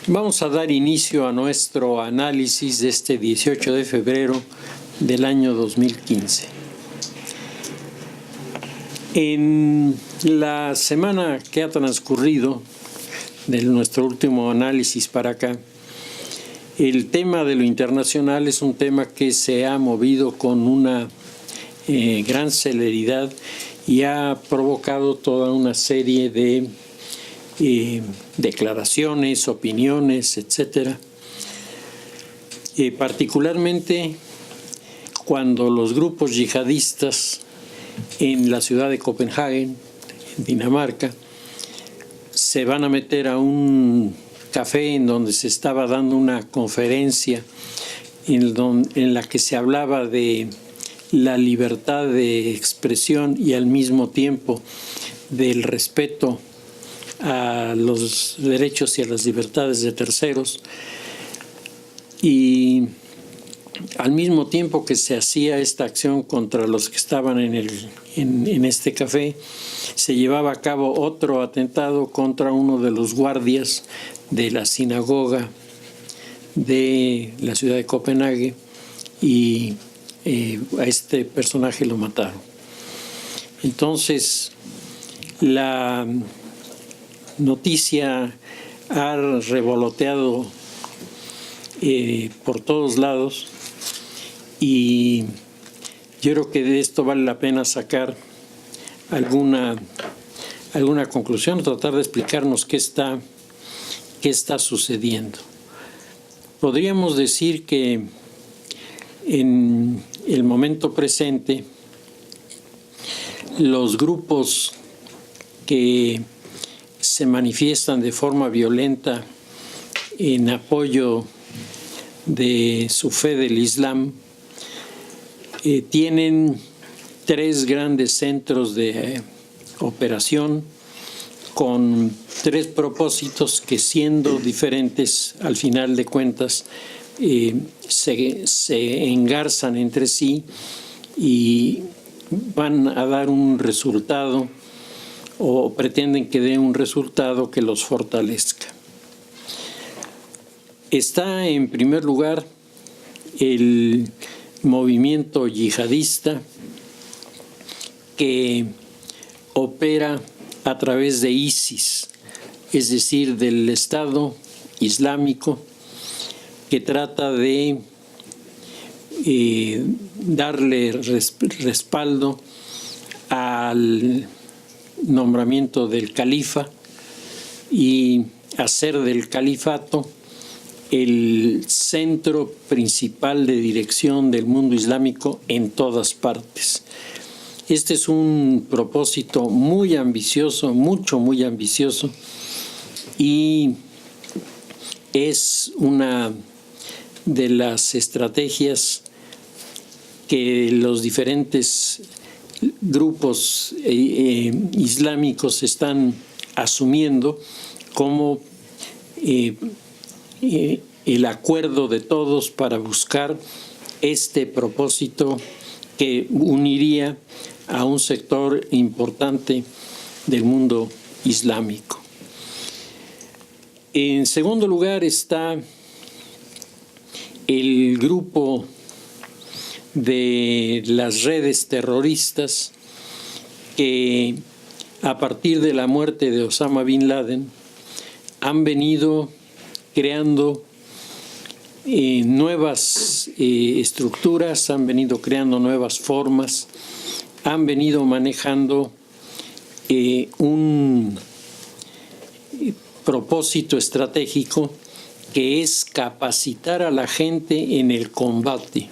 Vamos a dar inicio a nuestro análisis de este 18 de febrero del año 2015. En la semana que ha transcurrido de nuestro último análisis para acá, el tema de lo internacional es un tema que se ha movido con una gran celeridad y ha provocado toda una serie de declaraciones, opiniones, etcétera. Particularmente cuando los grupos yihadistas en la ciudad de Copenhague, en Dinamarca, se van a meter a un café en donde se estaba dando una conferencia en la que se hablaba de la libertad de expresión y al mismo tiempo del respeto a los derechos y a las libertades de terceros, y al mismo tiempo que se hacía esta acción contra los que estaban en este café, se llevaba a cabo otro atentado contra uno de los guardias de la sinagoga de la ciudad de Copenhague y a este personaje lo mataron. Entonces, la noticia ha revoloteado por todos lados y yo creo que de esto vale la pena sacar alguna conclusión, tratar de explicarnos qué está sucediendo. Podríamos decir que en el momento presente los grupos que se manifiestan de forma violenta en apoyo de su fe del Islam tienen tres grandes centros de operación con tres propósitos que, siendo diferentes, al final de cuentas se engarzan entre sí y van a dar un resultado o pretenden que dé un resultado que los fortalezca. Está en primer lugar el movimiento yihadista que opera a través de ISIS, es decir, del Estado Islámico, que trata de darle respaldo al nombramiento del califa y hacer del califato el centro principal de dirección del mundo islámico en todas partes. Este es un propósito muy ambicioso, muy ambicioso, y es una de las estrategias que los diferentes grupos islámicos están asumiendo como el acuerdo de todos para buscar este propósito que uniría a un sector importante del mundo islámico. En segundo lugar está el grupo de las redes terroristas que, a partir de la muerte de Osama Bin Laden, han venido creando nuevas estructuras, han venido creando nuevas formas, han venido manejando un propósito estratégico que es capacitar a la gente en el combate.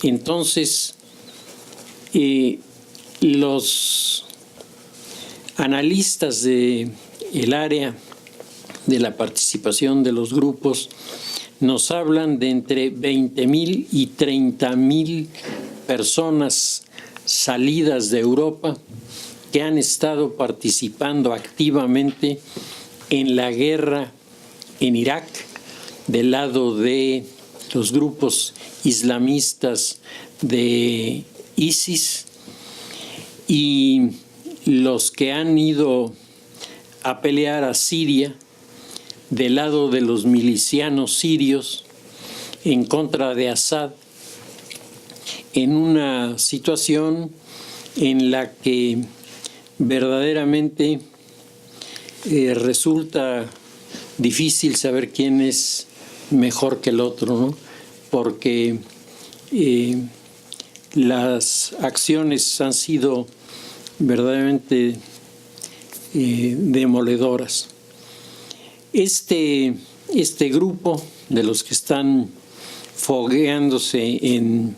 Entonces, los analistas del área de la participación de los grupos nos hablan de entre 20,000 y 30,000 personas salidas de Europa que han estado participando activamente en la guerra en Irak, del lado de los grupos islamistas de ISIS, y los que han ido a pelear a Siria del lado de los milicianos sirios en contra de Assad, en una situación en la que verdaderamente resulta difícil saber quién es mejor que el otro, ¿no? Porque las acciones han sido verdaderamente demoledoras. Este grupo de los que están fogueándose en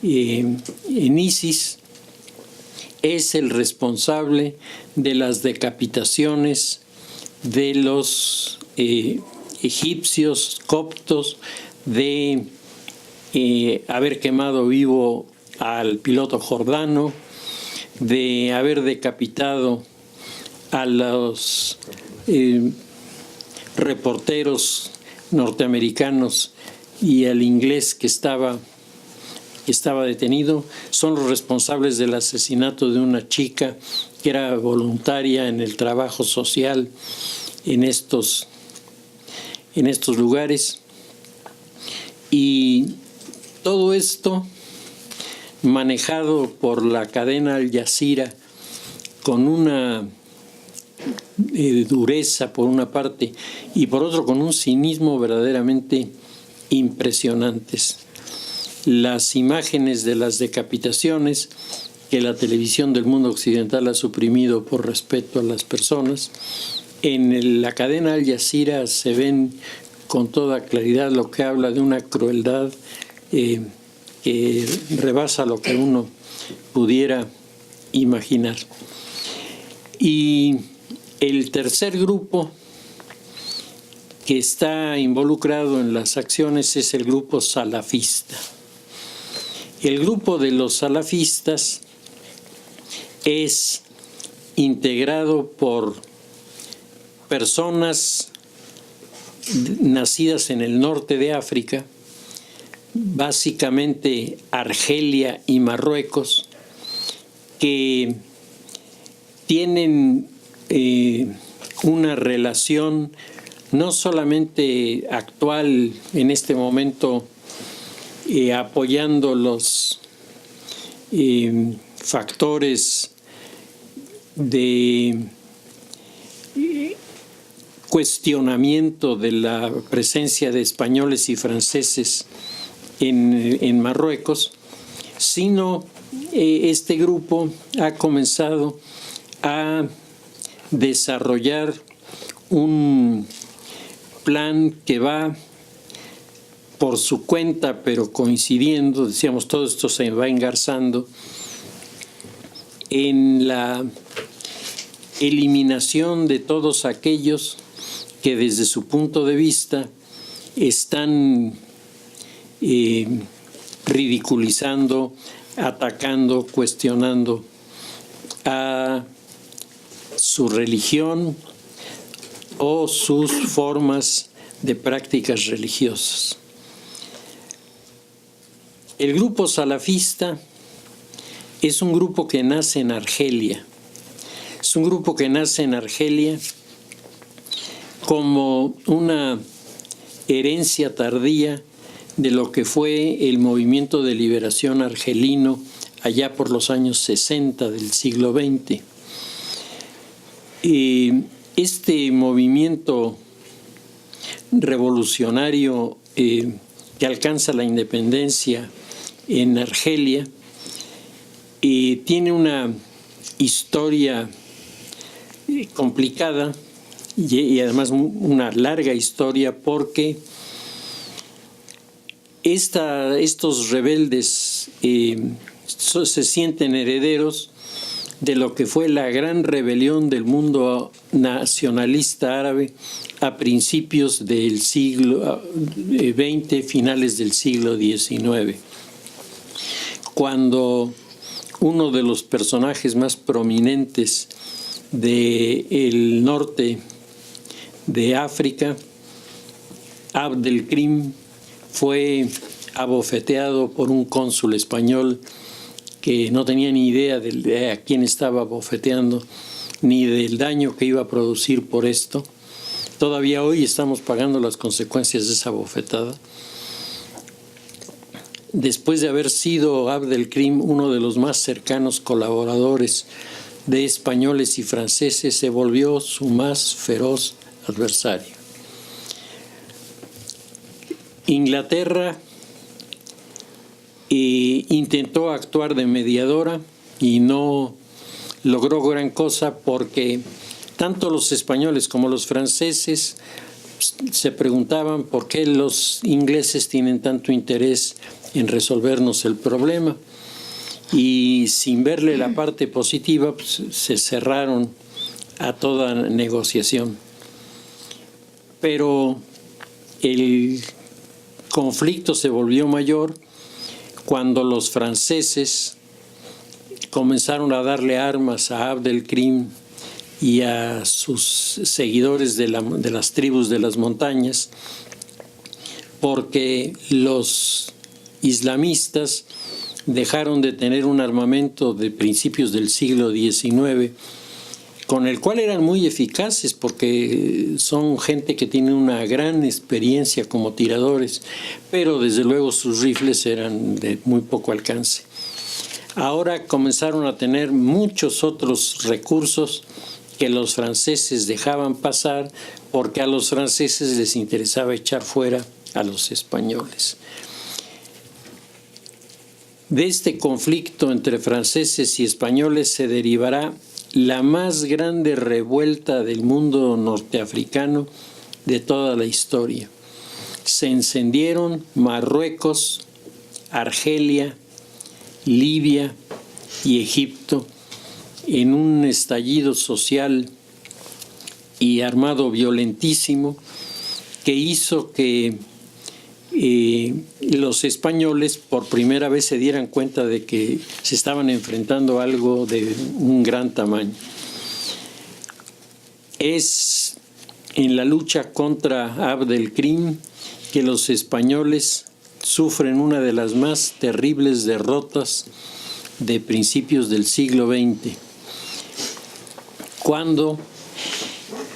ISIS es el responsable de las decapitaciones de los egipcios coptos, de haber quemado vivo al piloto jordano, de haber decapitado a los reporteros norteamericanos y al inglés que estaba detenido. Son los responsables del asesinato de una chica que era voluntaria en el trabajo social en estos lugares. Y todo esto manejado por la cadena Al Jazeera con una dureza por una parte y por otro con un cinismo verdaderamente impresionantes. Las imágenes de las decapitaciones que la televisión del mundo occidental ha suprimido por respeto a las personas, en la cadena Al Jazeera se ven con toda claridad, lo que habla de una crueldad que rebasa lo que uno pudiera imaginar. Y el tercer grupo que está involucrado en las acciones es el grupo salafista. El grupo de los salafistas es integrado por personas nacidas en el norte de África, básicamente Argelia y Marruecos, que tienen una relación no solamente actual en este momento apoyando los factores de cuestionamiento de la presencia de españoles y franceses en Marruecos, sino este grupo ha comenzado a desarrollar un plan que va por su cuenta, pero coincidiendo, decíamos, todo esto se va engarzando en la eliminación de todos aquellos que desde su punto de vista están ridiculizando, atacando, cuestionando a su religión o sus formas de prácticas religiosas. El grupo salafista es un grupo que nace en Argelia. Es un grupo que nace en Argelia como una herencia tardía de lo que fue el movimiento de liberación argelino allá por los años 60 del siglo XX. Este movimiento revolucionario que alcanza la independencia en Argelia tiene una historia complicada y además una larga historia, porque estos rebeldes se sienten herederos de lo que fue la gran rebelión del mundo nacionalista árabe a principios del siglo XX, finales del siglo XIX, cuando uno de los personajes más prominentes del norte de África, Abd el-Krim, fue abofeteado por un cónsul español que no tenía ni idea de a quién estaba abofeteando, ni del daño que iba a producir por esto. Todavía hoy estamos pagando las consecuencias de esa bofetada. Después de haber sido Abd el-Krim uno de los más cercanos colaboradores de españoles y franceses, se volvió su más feroz adversario. Inglaterra intentó actuar de mediadora y no logró gran cosa, porque tanto los españoles como los franceses se preguntaban por qué los ingleses tienen tanto interés en resolvernos el problema, y sin verle la parte positiva, pues, se cerraron a toda negociación. Pero el conflicto se volvió mayor cuando los franceses comenzaron a darle armas a Abd el-Krim y a sus seguidores de las tribus de las montañas, porque los islamistas dejaron de tener un armamento de principios del siglo XIX, con el cual eran muy eficaces, porque son gente que tiene una gran experiencia como tiradores, pero desde luego sus rifles eran de muy poco alcance. Ahora comenzaron a tener muchos otros recursos que los franceses dejaban pasar, porque a los franceses les interesaba echar fuera a los españoles. De este conflicto entre franceses y españoles se derivará la más grande revuelta del mundo norteafricano de toda la historia. Se encendieron Marruecos, Argelia, Libia y Egipto en un estallido social y armado violentísimo que hizo que los españoles por primera vez se dieran cuenta de que se estaban enfrentando a algo de un gran tamaño. Es en la lucha contra Abd el-Krim que los españoles sufren una de las más terribles derrotas de principios del siglo XX, cuando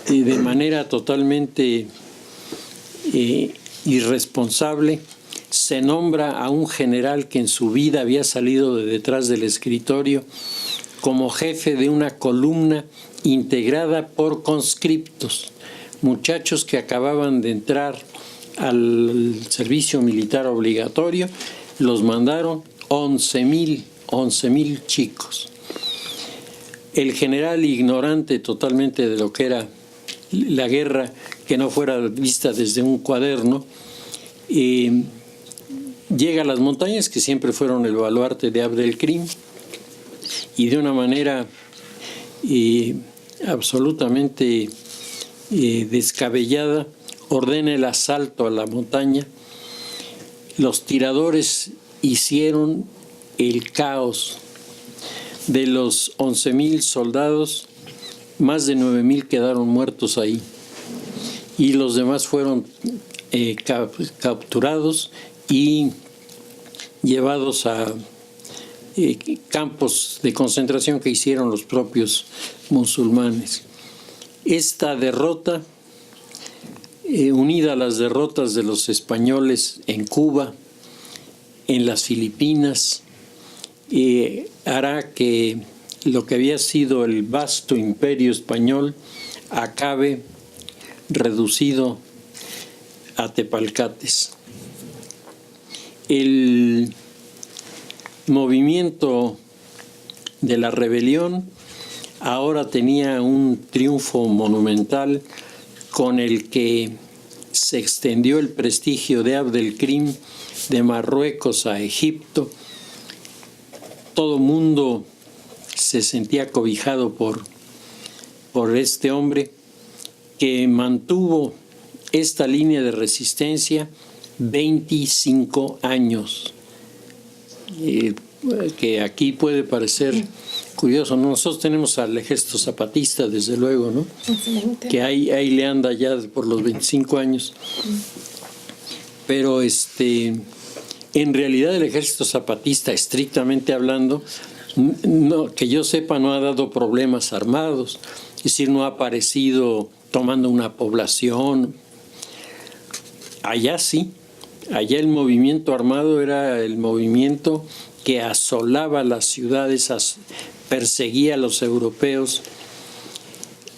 de manera totalmente irresponsable se nombra a un general que en su vida había salido de detrás del escritorio como jefe de una columna integrada por conscriptos, muchachos que acababan de entrar al servicio militar obligatorio. Los mandaron 11,000 chicos. El general, ignorante totalmente de lo que era la guerra, que no fuera vista desde un cuaderno, llega a las montañas, que siempre fueron el baluarte de Abd el-Krim, y de una manera absolutamente descabellada ordena el asalto a la montaña. Los tiradores hicieron el caos. De los 11,000 soldados, más de 9,000 quedaron muertos ahí, y los demás fueron capturados y llevados a campos de concentración que hicieron los propios musulmanes. Esta derrota, unida a las derrotas de los españoles en Cuba, en las Filipinas, hará que lo que había sido el vasto imperio español acabe reducido a tepalcates. El movimiento de la rebelión ahora tenía un triunfo monumental, con el que se extendió el prestigio de Abd el-Krim de Marruecos a Egipto. Todo mundo se sentía cobijado por este hombre, que mantuvo esta línea de resistencia 25 años, que aquí puede parecer curioso. Nosotros tenemos al Ejército Zapatista, desde luego, ¿no? Excelente. Que ahí le anda ya por los 25 años. Pero en realidad el Ejército Zapatista, estrictamente hablando, no, que yo sepa, no ha dado problemas armados, es decir, no ha aparecido tomando una población. Allá sí, allá el movimiento armado era el movimiento que asolaba las ciudades, perseguía a los europeos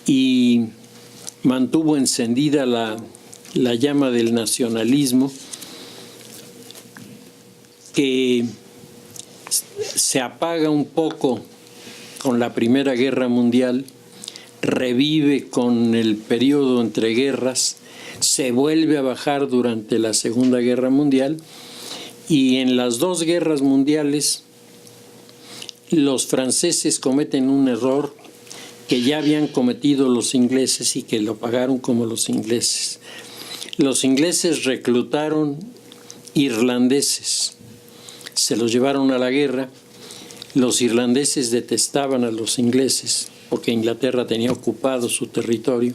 y mantuvo encendida la llama del nacionalismo, que se apaga un poco con la Primera Guerra Mundial, revive con el periodo entre guerras, se vuelve a bajar durante la Segunda Guerra Mundial, y en las dos guerras mundiales los franceses cometen un error que ya habían cometido los ingleses y que lo pagaron como los ingleses. Los ingleses reclutaron irlandeses, se los llevaron a la guerra. Los irlandeses detestaban a los ingleses porque Inglaterra tenía ocupado su territorio,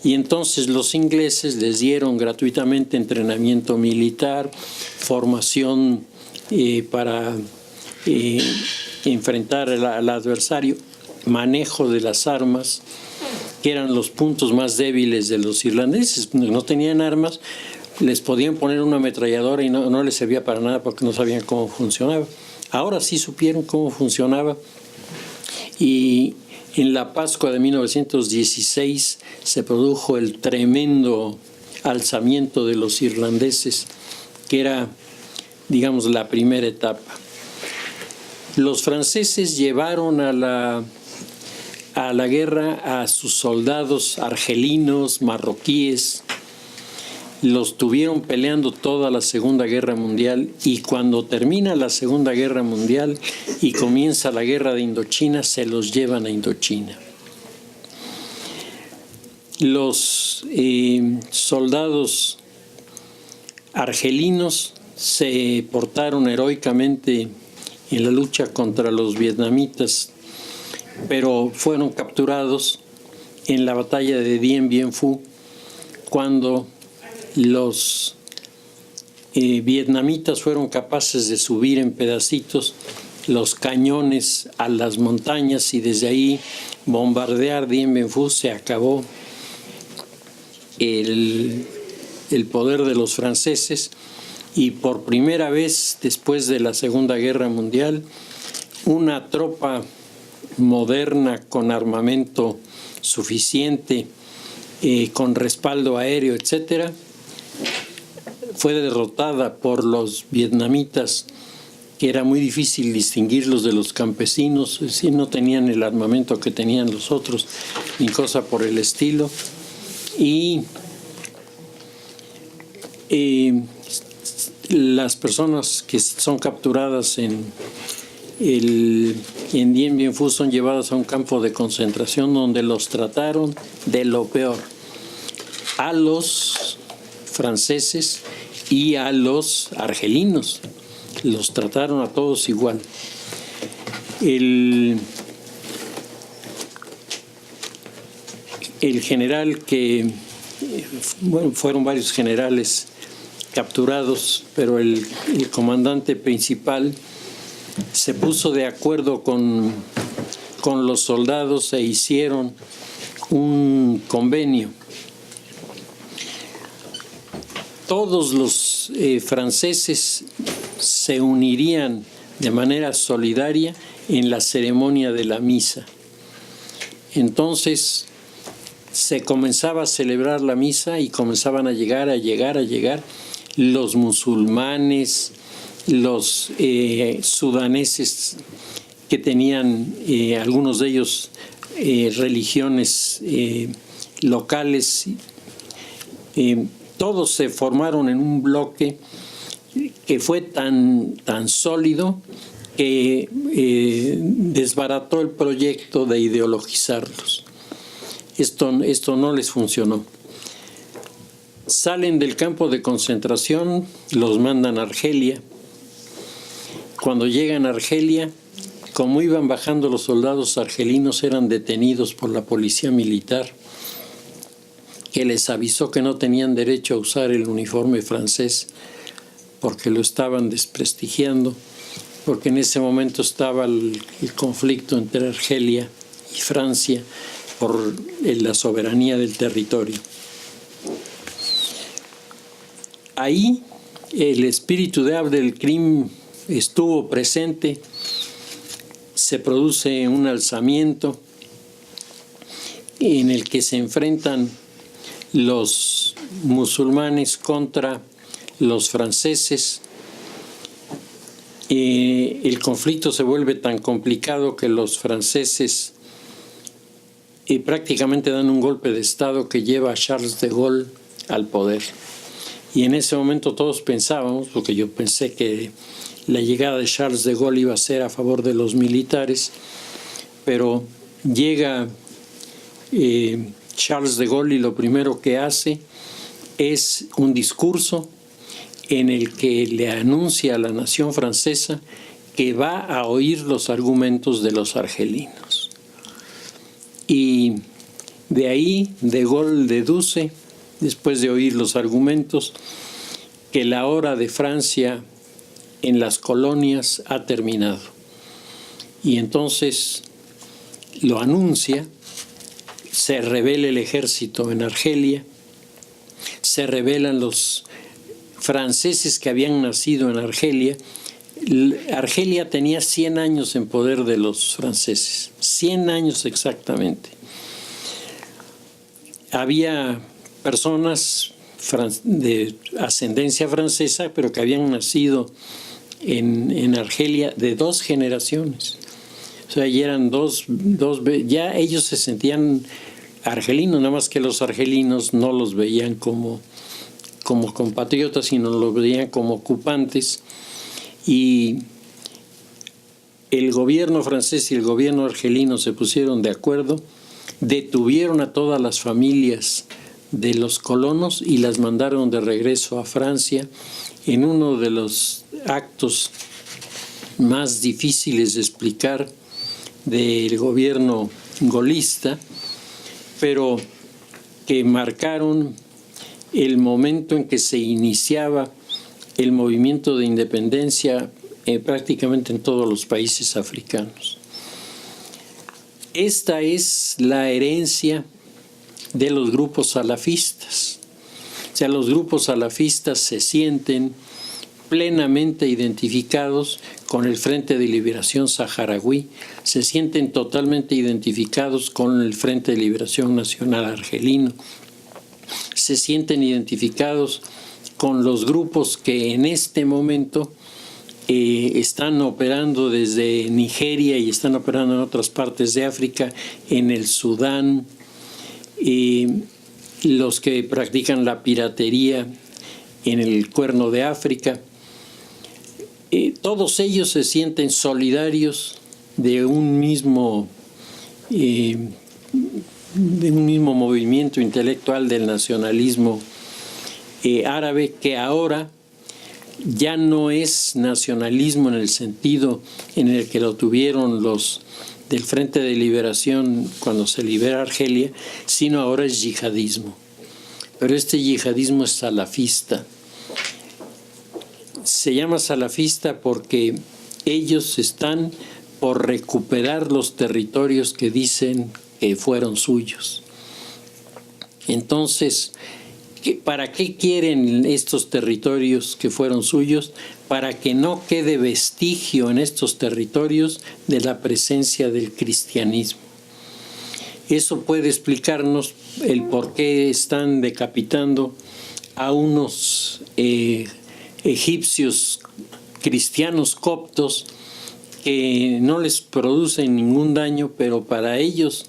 y entonces los ingleses les dieron gratuitamente entrenamiento militar, formación para enfrentar al adversario, manejo de las armas, que eran los puntos más débiles de los irlandeses. No tenían armas, les podían poner una ametralladora y no les servía para nada porque no sabían cómo funcionaba. Ahora sí supieron cómo funcionaba, y en la Pascua de 1916 se produjo el tremendo alzamiento de los irlandeses, que era, digamos, la primera etapa. Los franceses llevaron a la guerra a sus soldados argelinos, marroquíes, los tuvieron peleando toda la Segunda Guerra Mundial, y cuando termina la Segunda Guerra Mundial y comienza la Guerra de Indochina, se los llevan a Indochina. Los soldados argelinos se portaron heroicamente en la lucha contra los vietnamitas, pero fueron capturados en la batalla de Dien Bien Phu, cuando los vietnamitas fueron capaces de subir en pedacitos los cañones a las montañas y desde ahí bombardear Dien Bien Phu. Se acabó el poder de los franceses, y por primera vez después de la Segunda Guerra Mundial, una tropa moderna con armamento suficiente, con respaldo aéreo, etcétera, fue derrotada por los vietnamitas, que era muy difícil distinguirlos de los campesinos, es decir, no tenían el armamento que tenían los otros, ni cosa por el estilo. Y las personas que son capturadas en Dien Bien Phu son llevadas a un campo de concentración donde los trataron de lo peor, a los franceses y a los argelinos. Los trataron a todos igual. El general que, bueno, fueron varios generales capturados, pero el comandante principal se puso de acuerdo con los soldados e hicieron un convenio. Todos los franceses se unirían de manera solidaria en la ceremonia de la misa. Entonces se comenzaba a celebrar la misa y comenzaban a llegar los musulmanes, los sudaneses que tenían, algunos de ellos, religiones locales. Todos se formaron en un bloque que fue tan sólido que desbarató el proyecto de ideologizarlos. Esto no les funcionó. Salen del campo de concentración, los mandan a Argelia. Cuando llegan a Argelia, como iban bajando los soldados argelinos, eran detenidos por la policía militar, que les avisó que no tenían derecho a usar el uniforme francés porque lo estaban desprestigiando, porque en ese momento estaba el conflicto entre Argelia y Francia por la soberanía del territorio. Ahí el espíritu de Abd el-Krim estuvo presente, se produce un alzamiento en el que se enfrentan los musulmanes contra los franceses. El conflicto se vuelve tan complicado que los franceses prácticamente dan un golpe de Estado que lleva a Charles de Gaulle al poder. Y en ese momento todos pensábamos, porque yo pensé que la llegada de Charles de Gaulle iba a ser a favor de los militares, pero llega Charles de Gaulle y lo primero que hace es un discurso en el que le anuncia a la nación francesa que va a oír los argumentos de los argelinos. Y de ahí de Gaulle deduce, después de oír los argumentos, que la hora de Francia en las colonias ha terminado. Y entonces lo anuncia, se rebela el ejército en Argelia, se rebelan los franceses que habían nacido en Argelia. Argelia tenía 100 años en poder de los franceses, 100 años exactamente. Había personas de ascendencia francesa, pero que habían nacido en Argelia de 2 generaciones. O sea, ya eran ya ellos se sentían argelinos, nada más que los argelinos no los veían como compatriotas, sino los veían como ocupantes. Y el gobierno francés y el gobierno argelino se pusieron de acuerdo, detuvieron a todas las familias de los colonos y las mandaron de regreso a Francia en uno de los actos más difíciles de explicar del gobierno golista, pero que marcaron el momento en que se iniciaba el movimiento de independencia prácticamente en todos los países africanos. Esta es la herencia de los grupos salafistas. O sea, los grupos salafistas se sienten plenamente identificados con el Frente de Liberación Saharaui, se sienten totalmente identificados con el Frente de Liberación Nacional Argelino, se sienten identificados con los grupos que en este momento están operando desde Nigeria y están operando en otras partes de África, en el Sudán, los que practican la piratería en el Cuerno de África. Todos ellos se sienten solidarios de un mismo movimiento intelectual del nacionalismo árabe, que ahora ya no es nacionalismo en el sentido en el que lo tuvieron los del Frente de Liberación cuando se libera Argelia, sino ahora es yihadismo. Pero este yihadismo es salafista. Se llama salafista porque ellos están por recuperar los territorios que dicen que fueron suyos. Entonces, ¿para qué quieren estos territorios que fueron suyos? Para que no quede vestigio en estos territorios de la presencia del cristianismo. Eso puede explicarnos el por qué están decapitando a unos egipcios cristianos coptos que no les producen ningún daño, pero para ellos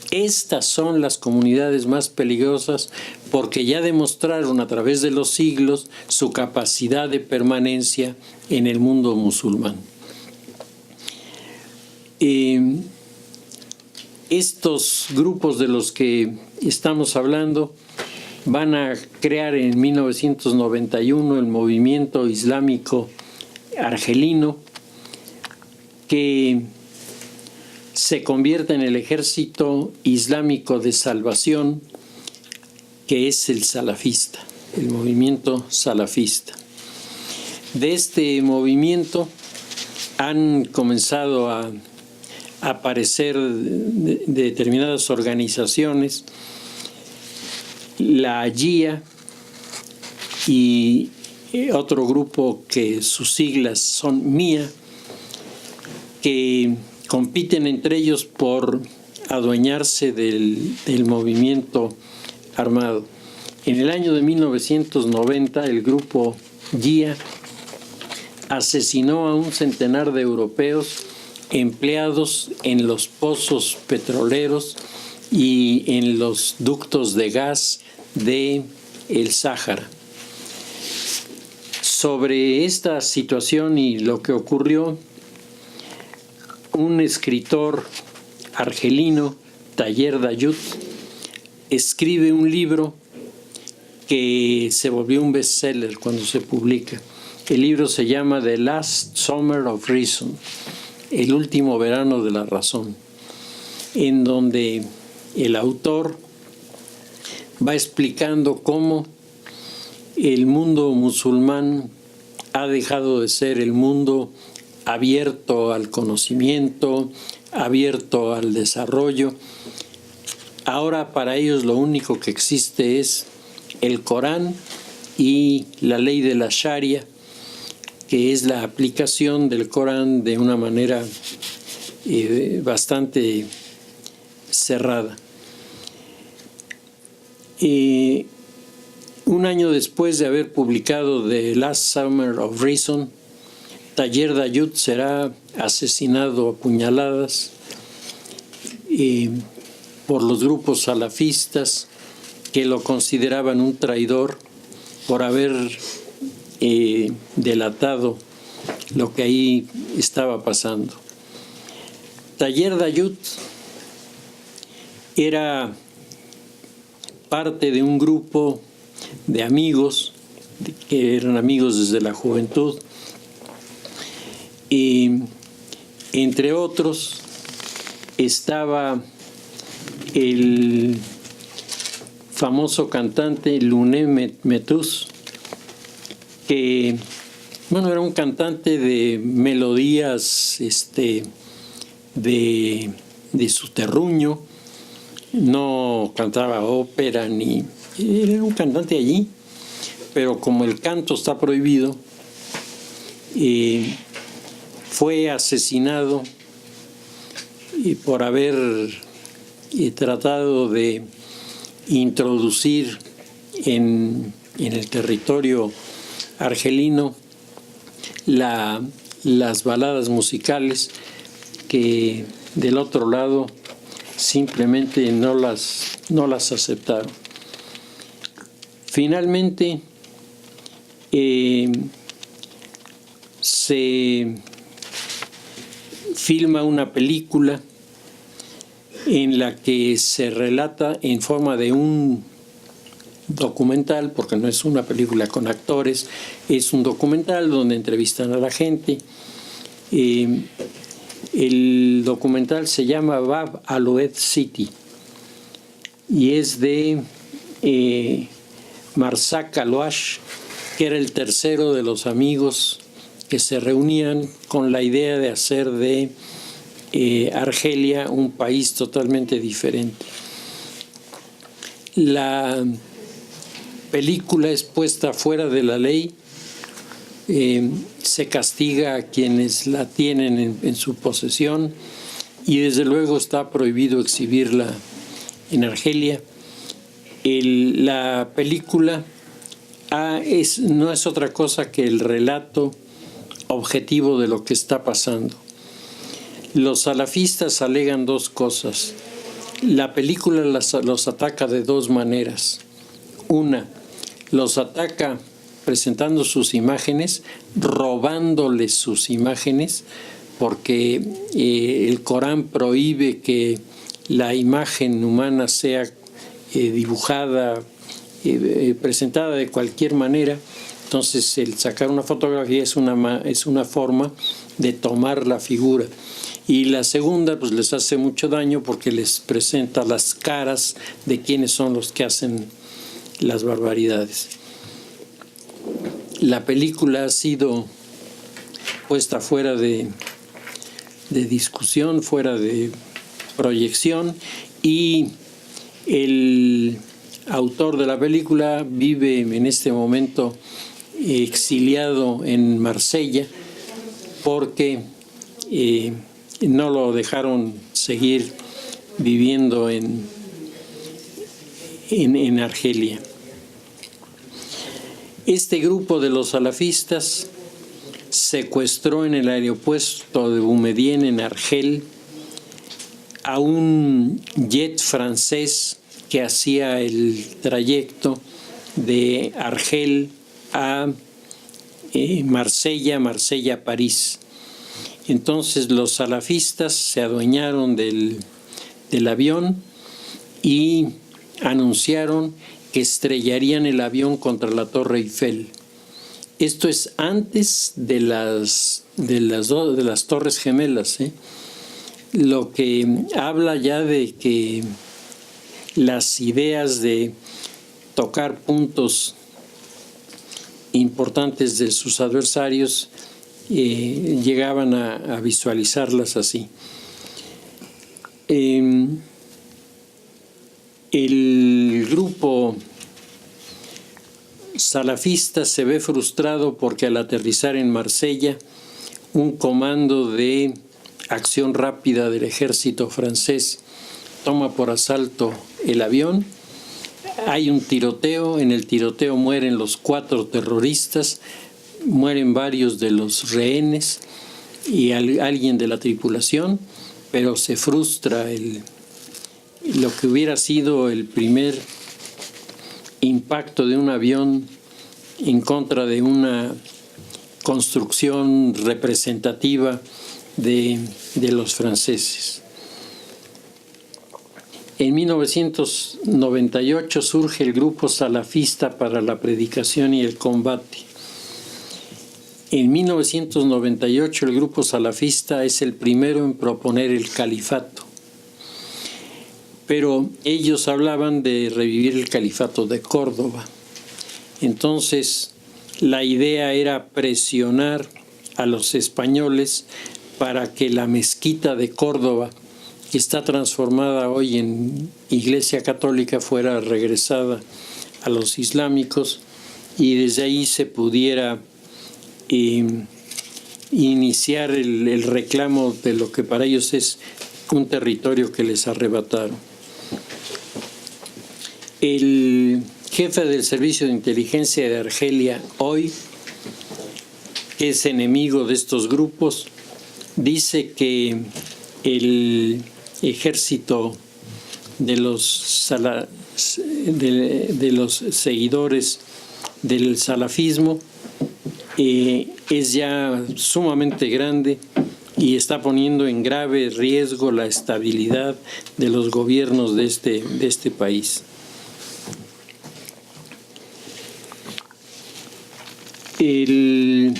estas son las comunidades más peligrosas porque ya demostraron a través de los siglos su capacidad de permanencia en el mundo musulmán. Estos grupos de los que estamos hablando van a crear en 1991 el movimiento islámico argelino, que se convierte en el ejército islámico de salvación, que es el salafista, el movimiento salafista. De este movimiento han comenzado a aparecer de determinadas organizaciones, la GIA y otro grupo que sus siglas son MIA, que compiten entre ellos por adueñarse del movimiento armado. En el año de 1990, el grupo GIA asesinó a un centenar de europeos empleados en los pozos petroleros y en los ductos de gas de el Sáhara. Sobre esta situación y lo que ocurrió, un escritor argelino, Tayer Dayut, escribe un libro que se volvió un bestseller cuando se publica. El libro se llama The Last Summer of Reason, el último verano de la razón, en donde el autor va explicando cómo el mundo musulmán ha dejado de ser el mundo abierto al conocimiento, abierto al desarrollo. Ahora para ellos lo único que existe es el Corán y la ley de la Sharia, que es la aplicación del Corán de una manera bastante cerrada. Un año después de haber publicado The Last Summer of Reason, Tayer Dayut será asesinado a puñaladas por los grupos salafistas que lo consideraban un traidor por haber delatado lo que ahí estaba pasando. Tayer Dayut era parte de un grupo de amigos que eran amigos desde la juventud, y entre otros estaba el famoso cantante Luné Metús, que era un cantante de melodías de su terruño, no cantaba ópera ni... Era un cantante allí, pero como el canto está prohibido, fue asesinado por haber tratado de introducir en el territorio argelino las baladas musicales que del otro lado simplemente no las aceptaron. Finalmente se filma una película en la que se relata en forma de un documental, porque no es una película con actores, es un documental donde entrevistan a la gente. El documental se llama Bab Aloued City y es de Marzac Alouache, que era el tercero de los amigos que se reunían con la idea de hacer de Argelia un país totalmente diferente. La película es puesta fuera de la ley, se castiga a quienes la tienen en su posesión y desde luego está prohibido exhibirla en Argelia. La película no es otra cosa que el relato objetivo de lo que está pasando. Los salafistas alegan dos cosas. La película los ataca de dos maneras. Una, los ataca presentando sus imágenes, robándoles sus imágenes, porque el Corán prohíbe que la imagen humana sea dibujada, presentada de cualquier manera. Entonces el sacar una fotografía es una forma de tomar la figura. Y la segunda, pues les hace mucho daño porque les presenta las caras de quienes son los que hacen las barbaridades. La película ha sido puesta fuera de de discusión, fuera de proyección, y el autor de la película vive en este momento exiliado en Marsella porque no lo dejaron seguir viviendo en Argelia. Este grupo de los salafistas secuestró en el aeropuerto de Boumediene, en Argel, a un jet francés que hacía el trayecto de Argel a Marsella, Marsella-París. Entonces los salafistas se adueñaron del avión y anunciaron que estrellarían el avión contra la Torre Eiffel. Esto es antes de las Torres Gemelas, lo que habla ya de que las ideas de tocar puntos importantes de sus adversarios llegaban a visualizarlas así. El grupo salafista se ve frustrado porque al aterrizar en Marsella, un comando de acción rápida del ejército francés toma por asalto el avión. Hay un tiroteo, en el tiroteo mueren los 4 terroristas, mueren varios de los rehenes y alguien de la tripulación, pero se frustra lo que hubiera sido el primer impacto de un avión en contra de una construcción representativa de los franceses. En 1998 surge el grupo salafista para la predicación y el combate. En 1998 el grupo salafista es el primero en proponer el califato, pero ellos hablaban de revivir el califato de Córdoba. Entonces la idea era presionar a los españoles para que la mezquita de Córdoba, que está transformada hoy en iglesia católica, fuera regresada a los islámicos y desde ahí se pudiera iniciar el reclamo de lo que para ellos es un territorio que les arrebataron. El jefe del Servicio de Inteligencia de Argelia hoy, que es enemigo de estos grupos, dice que el ejército de los seguidores del salafismo es ya sumamente grande y está poniendo en grave riesgo la estabilidad de los gobiernos de este país. El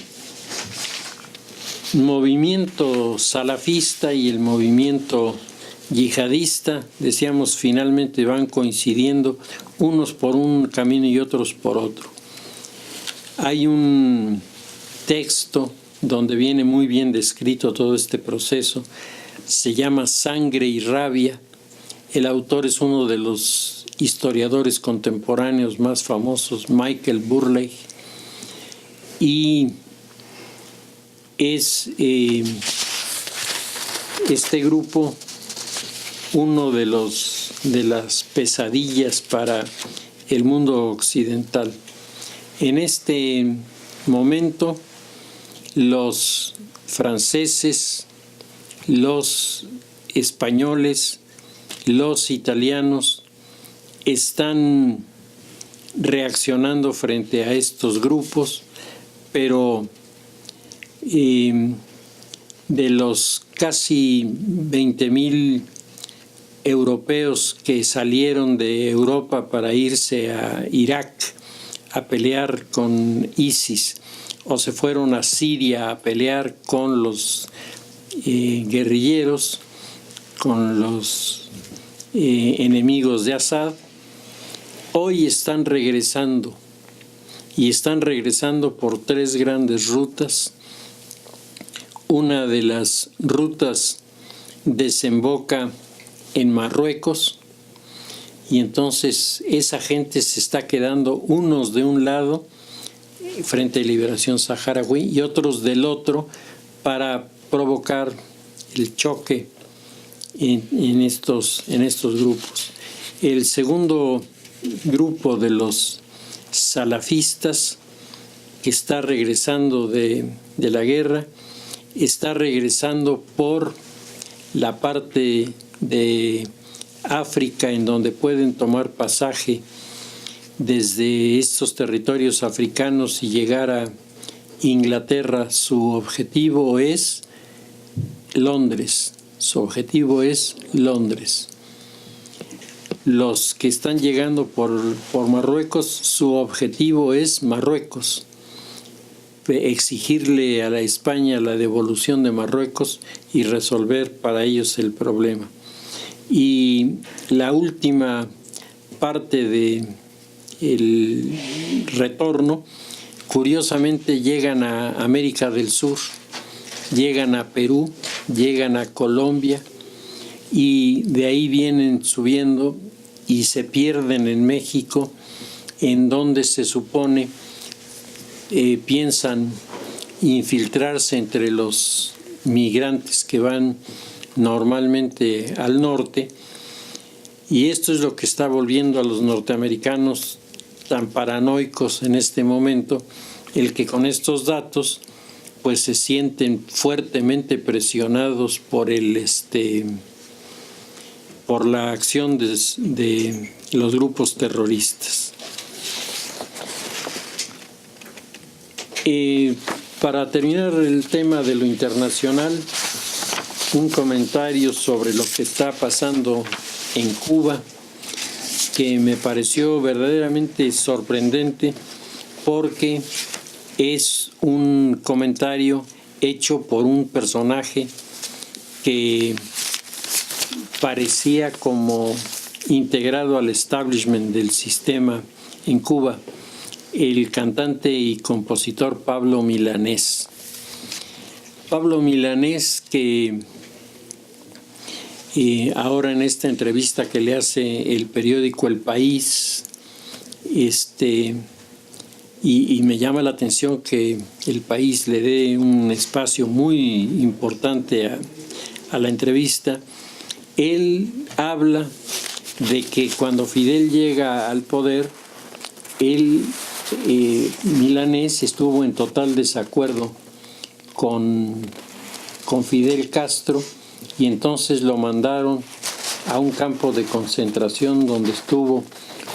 movimiento salafista y el movimiento yihadista, decíamos, finalmente van coincidiendo, unos por un camino y otros por otro. Hay un texto donde viene muy bien descrito todo este proceso, se llama Sangre y Rabia. El autor es uno de los historiadores contemporáneos más famosos, Michael Burleigh, y es este grupo uno de las pesadillas para el mundo occidental. En este momento, los franceses, los españoles, los italianos están reaccionando frente a estos grupos, pero de los casi 20,000 europeos que salieron de Europa para irse a Irak a pelear con ISIS o se fueron a Siria a pelear con los guerrilleros, con los enemigos de Assad, hoy están regresando y están regresando por 3 grandes rutas. una de las rutas desemboca en Marruecos y entonces esa gente se está quedando unos de un lado, Frente de Liberación Saharaui, y otros del otro para provocar el choque en estos grupos. El segundo grupo de los salafistas que está regresando de la guerra está regresando por la parte de África en donde pueden tomar pasaje desde estos territorios africanos y llegar a Inglaterra. Su objetivo es Londres. Los que están llegando por Marruecos, su objetivo es Marruecos. Exigirle a la España la devolución de Marruecos y resolver para ellos el problema. Y la última parte de el retorno, curiosamente llegan a América del Sur, llegan a Perú, llegan a Colombia y de ahí vienen subiendo y se pierden en México, en donde se supone piensan infiltrarse entre los migrantes que van normalmente al norte, y esto es lo que está volviendo a los norteamericanos tan paranoicos en este momento, el que con estos datos pues se sienten fuertemente presionados por por la acción de los grupos terroristas. Para terminar el tema de lo internacional, un comentario sobre lo que está pasando en Cuba, que me pareció verdaderamente sorprendente porque es un comentario hecho por un personaje que parecía como integrado al establishment del sistema en Cuba, el cantante y compositor Pablo Milanés. Pablo Milanés, que ahora en esta entrevista que le hace el periódico El País, y me llama la atención que El País le dé un espacio muy importante a la entrevista. Él habla de que cuando Fidel llega al poder, Milanés estuvo en total desacuerdo con Fidel Castro y entonces lo mandaron a un campo de concentración donde estuvo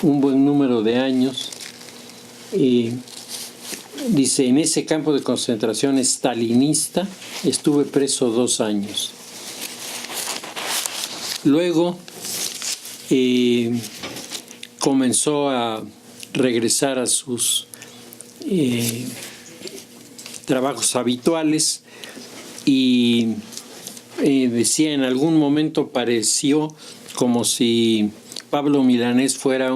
un buen número de años. Dice, en ese campo de concentración stalinista estuve preso 2 años. Luego comenzó a regresar a sus trabajos habituales y decía, en algún momento pareció como si Pablo Milanés fuera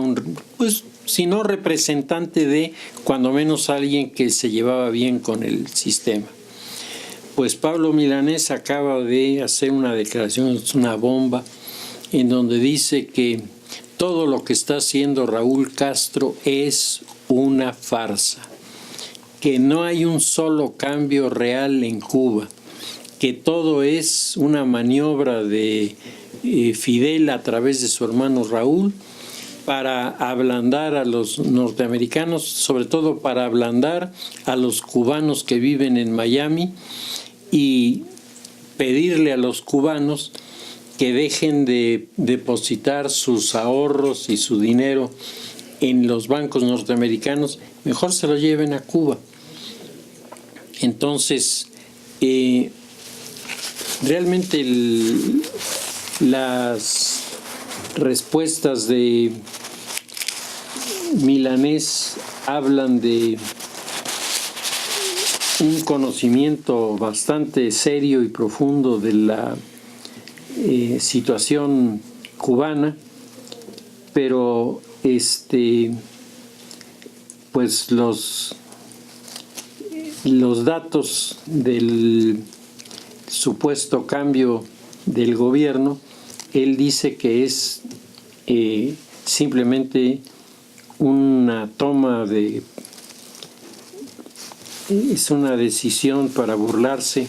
si no representante de, cuando menos alguien que se llevaba bien con el sistema. Pues Pablo Milanés acaba de hacer una declaración, es una bomba, en donde dice que todo lo que está haciendo Raúl Castro es una farsa, que no hay un solo cambio real en Cuba, que todo es una maniobra de Fidel a través de su hermano Raúl para ablandar a los norteamericanos, sobre todo para ablandar a los cubanos que viven en Miami y pedirle a los cubanos que dejen de depositar sus ahorros y su dinero en los bancos norteamericanos, mejor se lo lleven a Cuba. Entonces, realmente las respuestas de Milanés hablan de un conocimiento bastante serio y profundo de la situación cubana, pero pues los datos del supuesto cambio del gobierno, él dice que es simplemente una toma de... es una decisión para burlarse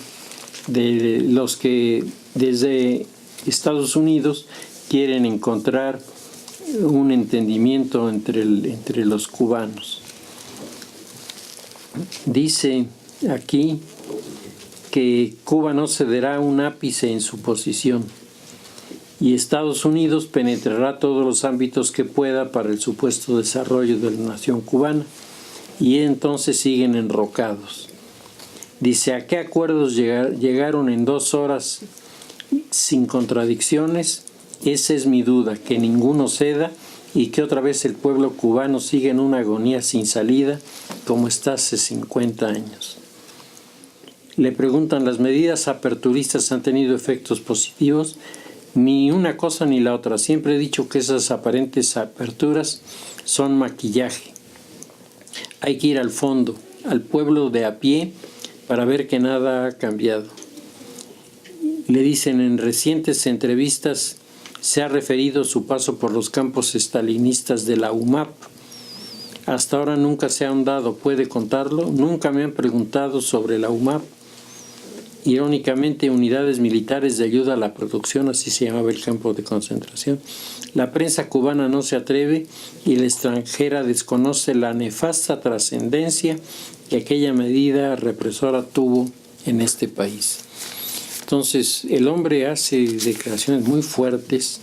de los que desde Estados Unidos quieren encontrar un entendimiento entre los cubanos. Dice aquí que Cuba no cederá un ápice en su posición y Estados Unidos penetrará todos los ámbitos que pueda para el supuesto desarrollo de la nación cubana, y entonces siguen enrocados. Dice, ¿a qué acuerdos llegaron en 2 horas sin contradicciones? Esa es mi duda, que ninguno ceda y que otra vez el pueblo cubano sigue en una agonía sin salida como está hace 50 años. Le preguntan, ¿las medidas aperturistas han tenido efectos positivos? Ni una cosa ni la otra. Siempre he dicho que esas aparentes aperturas son maquillaje. Hay que ir al fondo, al pueblo de a pie, para ver que nada ha cambiado. Le dicen, en recientes entrevistas se ha referido su paso por los campos estalinistas de la UMAP. Hasta ahora nunca se ha ahondado, ¿puede contarlo? Nunca me han preguntado sobre la UMAP. Irónicamente, unidades militares de ayuda a la producción, así se llamaba el campo de concentración. La prensa cubana no se atreve y la extranjera desconoce la nefasta trascendencia que aquella medida represora tuvo en este país. Entonces, el hombre hace declaraciones muy fuertes,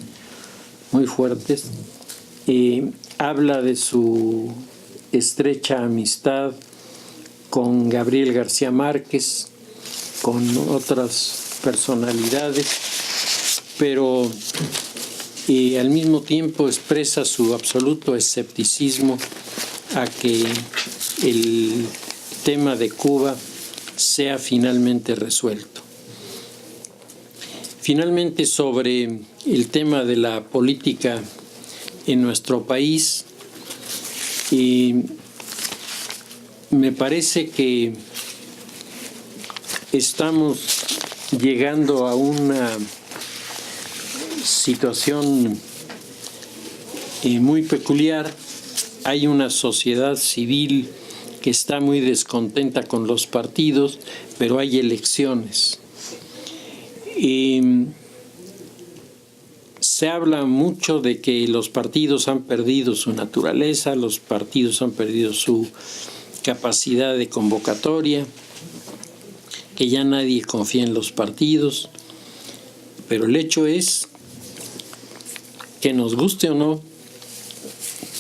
habla de su estrecha amistad con Gabriel García Márquez, con otras personalidades, pero al mismo tiempo expresa su absoluto escepticismo a que el tema de Cuba sea finalmente resuelto. Finalmente, sobre el tema de la política en nuestro país, me parece que estamos llegando a una situación muy peculiar. Hay una sociedad civil que está muy descontenta con los partidos, pero hay elecciones. Se habla mucho de que los partidos han perdido su naturaleza, los partidos han perdido su capacidad de convocatoria, que ya nadie confía en los partidos, pero el hecho es que, nos guste o no,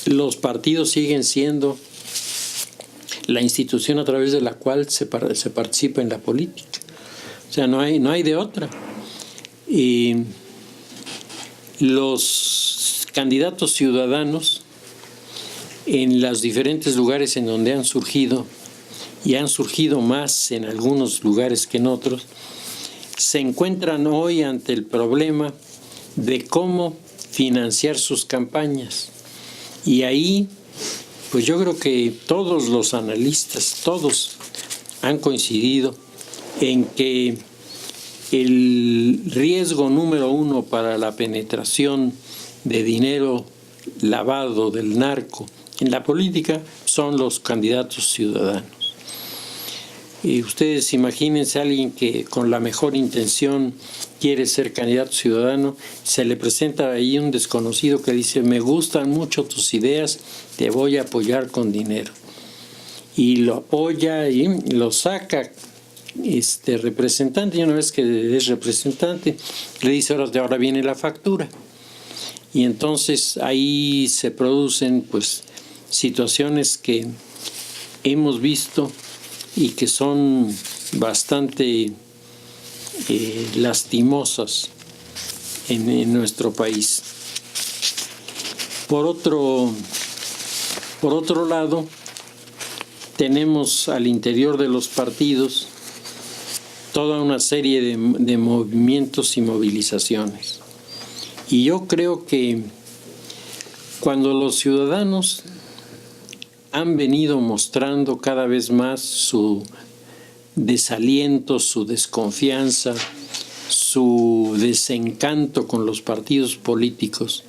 los partidos siguen siendo la institución a través de la cual se participa en la política. O sea, no hay de otra. Y los candidatos ciudadanos en los diferentes lugares en donde han surgido, y han surgido más en algunos lugares que en otros, se encuentran hoy ante el problema de cómo financiar sus campañas. Y ahí, pues yo creo que todos los analistas, todos han coincidido en que el riesgo número 1 para la penetración de dinero lavado del narco en la política son los candidatos ciudadanos. Y ustedes imagínense a alguien que con la mejor intención quiere ser candidato ciudadano, se le presenta ahí un desconocido que dice, me gustan mucho tus ideas, te voy a apoyar con dinero. Y lo apoya y lo saca representante, y una vez que es representante, le dice, ahora viene la factura. Y entonces ahí se producen pues situaciones que hemos visto y que son bastante lastimosas en nuestro país. Por otro lado, tenemos al interior de los partidos toda una serie de movimientos y movilizaciones. Y yo creo que cuando los ciudadanos han venido mostrando cada vez más su desaliento, su desconfianza, su desencanto con los partidos políticos.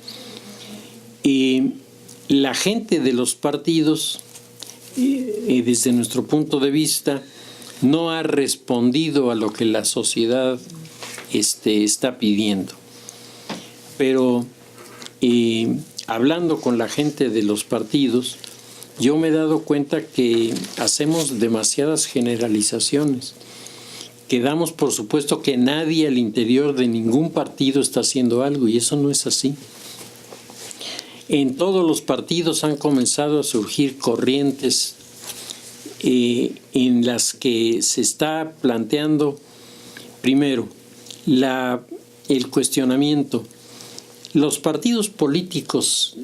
Y la gente de los partidos, desde nuestro punto de vista, no ha respondido a lo que la sociedad está pidiendo. Pero hablando con la gente de los partidos, yo me he dado cuenta que hacemos demasiadas generalizaciones, que damos por supuesto que nadie al interior de ningún partido está haciendo algo, y eso no es así. En todos los partidos han comenzado a surgir corrientes en las que se está planteando, primero, el cuestionamiento. ¿Los partidos políticos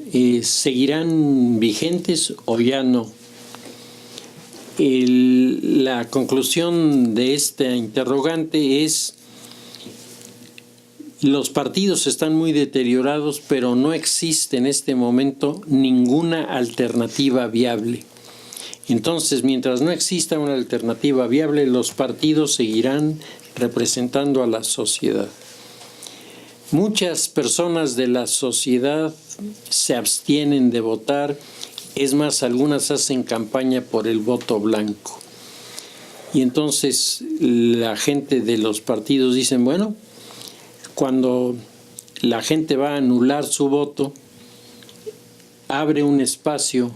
seguirán vigentes o ya no? La conclusión de esta interrogante es: los partidos están muy deteriorados, pero no existe en este momento ninguna alternativa viable. Entonces, mientras no exista una alternativa viable, los partidos seguirán representando a la sociedad. Muchas personas de la sociedad se abstienen de votar, es más, algunas hacen campaña por el voto blanco. Y entonces la gente de los partidos dicen, bueno, cuando la gente va a anular su voto, abre un espacio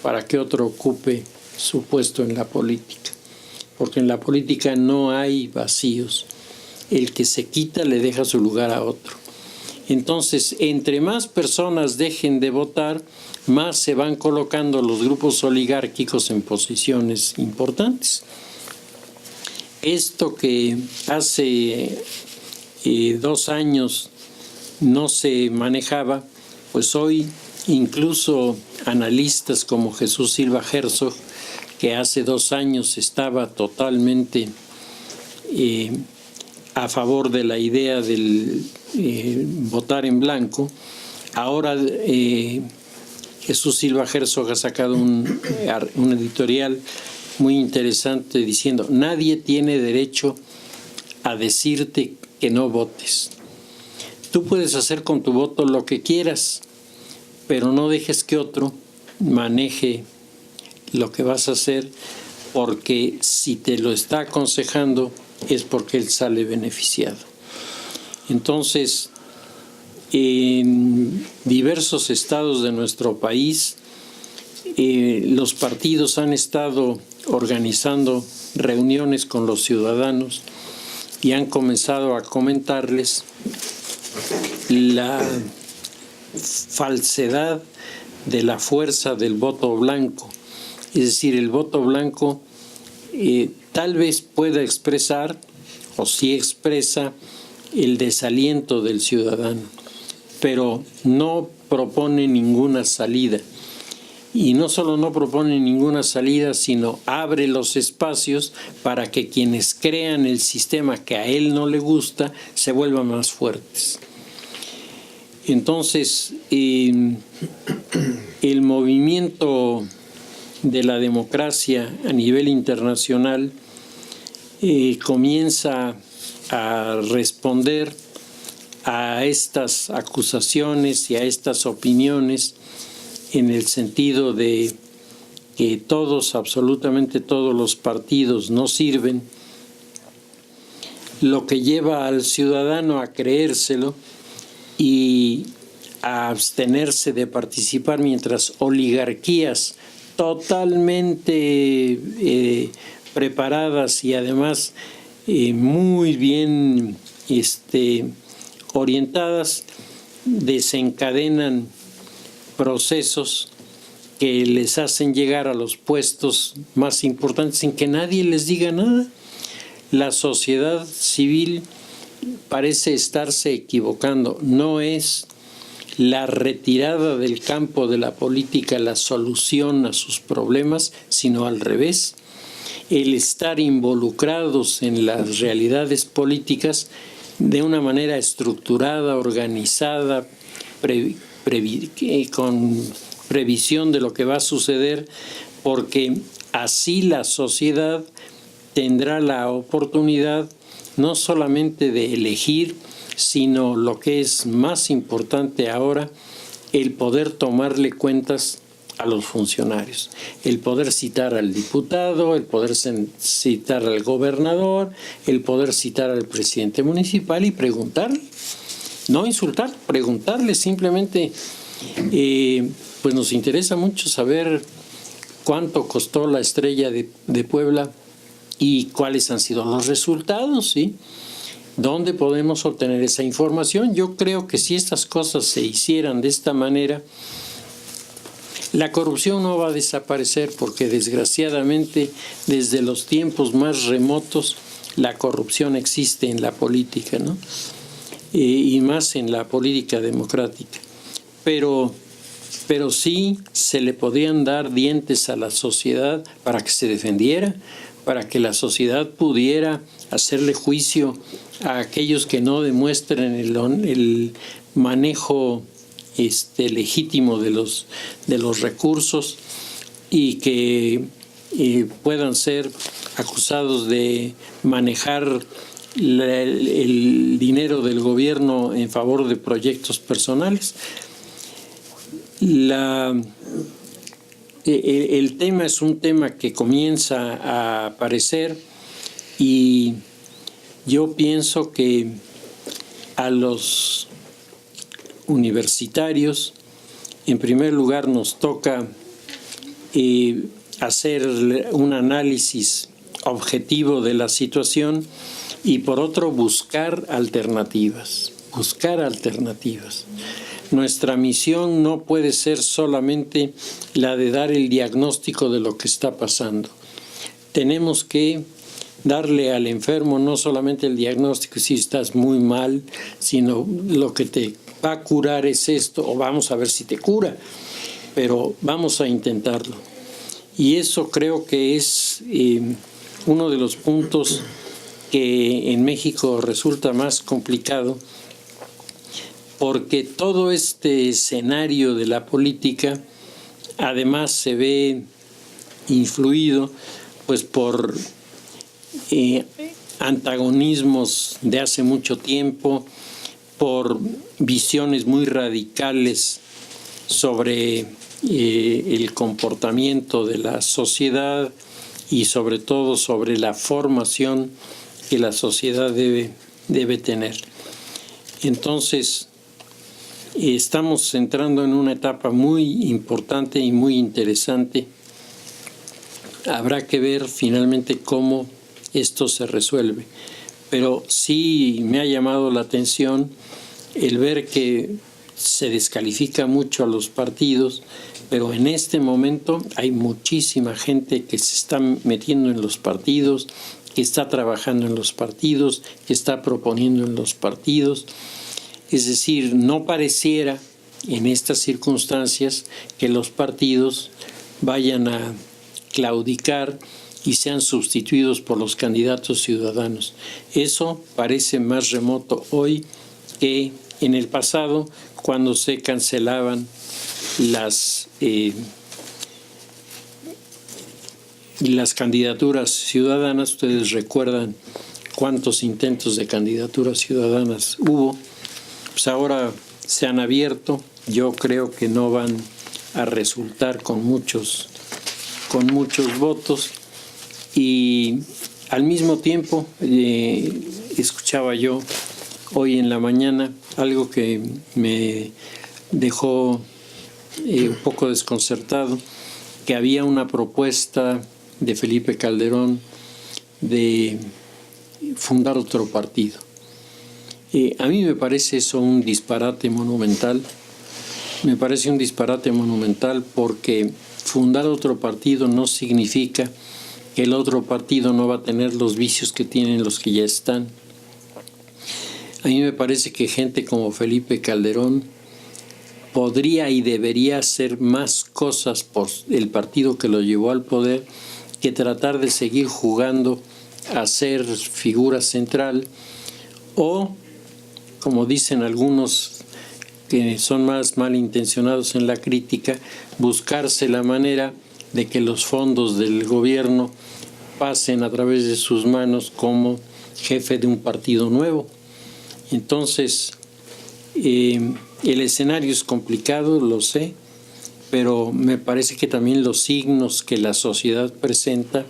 para que otro ocupe su puesto en la política. Porque en la política no hay vacíos. El que se quita le deja su lugar a otro. Entonces, entre más personas dejen de votar, más se van colocando los grupos oligárquicos en posiciones importantes. Esto que hace 2 años no se manejaba, pues hoy incluso analistas como Jesús Silva Herzog, que hace 2 años estaba totalmente a favor de la idea del votar en blanco, ahora Jesús Silva Herzog ha sacado un editorial muy interesante diciendo: nadie tiene derecho a decirte que no votes. Tú puedes hacer con tu voto lo que quieras, pero no dejes que otro maneje lo que vas a hacer, porque si te lo está aconsejando es porque él sale beneficiado. Entonces, en diversos estados de nuestro país, los partidos han estado organizando reuniones con los ciudadanos y han comenzado a comentarles la falsedad de la fuerza del voto blanco. Es decir, el voto blanco tal vez pueda expresar, o sí expresa, el desaliento del ciudadano, pero no propone ninguna salida. Y no solo no propone ninguna salida, sino abre los espacios para que quienes crean el sistema que a él no le gusta se vuelvan más fuertes. Entonces, el movimiento de la democracia a nivel internacional comienza a responder a estas acusaciones y a estas opiniones, en el sentido de que todos, absolutamente todos los partidos no sirven, lo que lleva al ciudadano a creérselo y a abstenerse de participar, mientras oligarquías totalmente preparadas y además muy bien orientadas desencadenan procesos que les hacen llegar a los puestos más importantes sin que nadie les diga nada. La sociedad civil parece estarse equivocando. No es la retirada del campo de la política la solución a sus problemas, sino al revés. El estar involucrados en las realidades políticas de una manera estructurada, organizada, con previsión de lo que va a suceder, porque así la sociedad tendrá la oportunidad no solamente de elegir, sino lo que es más importante ahora, el poder tomarle cuentas a los funcionarios, el poder citar al diputado, el poder citar al gobernador, el poder citar al presidente municipal y preguntarle, no insultar, preguntarle simplemente, pues nos interesa mucho saber cuánto costó la Estrella de Puebla y cuáles han sido los resultados, ¿sí? ¿Dónde podemos obtener esa información? Yo creo que si estas cosas se hicieran de esta manera, la corrupción no va a desaparecer, porque desgraciadamente desde los tiempos más remotos la corrupción existe en la política, ¿no? Y más en la política democrática. Pero sí se le podrían dar dientes a la sociedad para que se defendiera, para que la sociedad pudiera hacerle juicio a aquellos que no demuestren el manejo legítimo de los recursos y que puedan ser acusados de manejar el dinero del gobierno en favor de proyectos personales. El tema es un tema que comienza a aparecer y yo pienso que a los universitarios, en primer lugar, nos toca hacer un análisis objetivo de la situación y por otro buscar alternativas. Nuestra misión no puede ser solamente la de dar el diagnóstico de lo que está pasando. Tenemos que darle al enfermo no solamente el diagnóstico si estás muy mal, sino lo que te va a curar es esto, o vamos a ver si te cura, pero vamos a intentarlo. Y eso creo que es uno de los puntos que en México resulta más complicado, porque todo este escenario de la política además se ve influido pues por antagonismos de hace mucho tiempo, por visiones muy radicales sobre el comportamiento de la sociedad y sobre todo sobre la formación que la sociedad debe tener. Entonces, estamos entrando en una etapa muy importante y muy interesante. Habrá que ver finalmente cómo esto se resuelve. Pero sí me ha llamado la atención el ver que se descalifica mucho a los partidos, pero en este momento hay muchísima gente que se está metiendo en los partidos, que está trabajando en los partidos, que está proponiendo en los partidos. Es decir, no pareciera en estas circunstancias que los partidos vayan a claudicar y sean sustituidos por los candidatos ciudadanos. Eso parece más remoto hoy que en el pasado, cuando se cancelaban las candidaturas ciudadanas. Ustedes recuerdan cuántos intentos de candidaturas ciudadanas hubo. Pues ahora se han abierto. Yo creo que no van a resultar con muchos votos. Y al mismo tiempo escuchaba yo hoy en la mañana algo que me dejó un poco desconcertado, que había una propuesta de Felipe Calderón de fundar otro partido. A mí me parece eso un disparate monumental. Me parece un disparate monumental porque fundar otro partido no significa que el otro partido no va a tener los vicios que tienen los que ya están. A mí me parece que gente como Felipe Calderón podría y debería hacer más cosas por el partido que lo llevó al poder que tratar de seguir jugando a ser figura central o, como dicen algunos que son más malintencionados en la crítica, buscarse la manera de que los fondos del gobierno pasen a través de sus manos como jefe de un partido nuevo. Entonces, el escenario es complicado, lo sé, pero me parece que también los signos que la sociedad presenta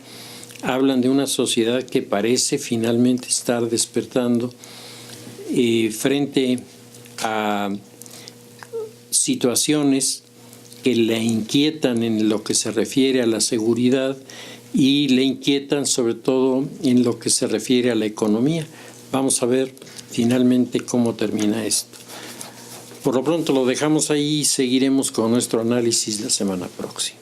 hablan de una sociedad que parece finalmente estar despertando frente a situaciones que le inquietan en lo que se refiere a la seguridad y le inquietan sobre todo en lo que se refiere a la economía. Vamos a ver finalmente cómo termina esto. Por lo pronto lo dejamos ahí y seguiremos con nuestro análisis la semana próxima.